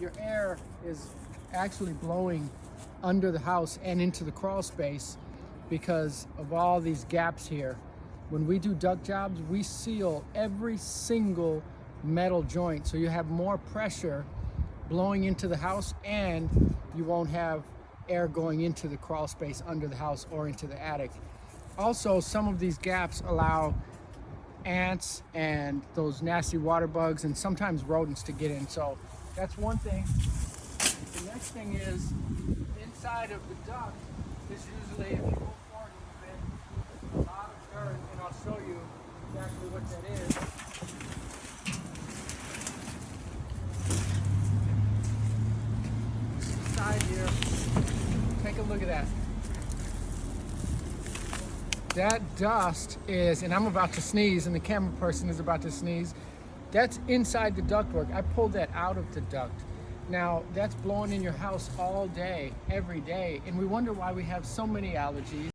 Your air is actually blowing under the house and into the crawl space because of all these gaps here. When we do duct jobs, we seal every single metal joint, so you have more pressure blowing into the house and you won't have air going into the crawl space under the house or into the attic. Also, some of these gaps allow ants and those nasty water bugs and sometimes rodents to get in. So that's one thing. The next thing is inside of the duct is usually, if you go forward a little bit, a lot of dirt, and I'll show you exactly what that is. Side here, take a look at that. That dust is, and I'm about to sneeze and the camera person is about to sneeze, that's inside the ductwork. I pulled that out of the duct. Now that's blowing in your house all day, every day, and we wonder why we have so many allergies.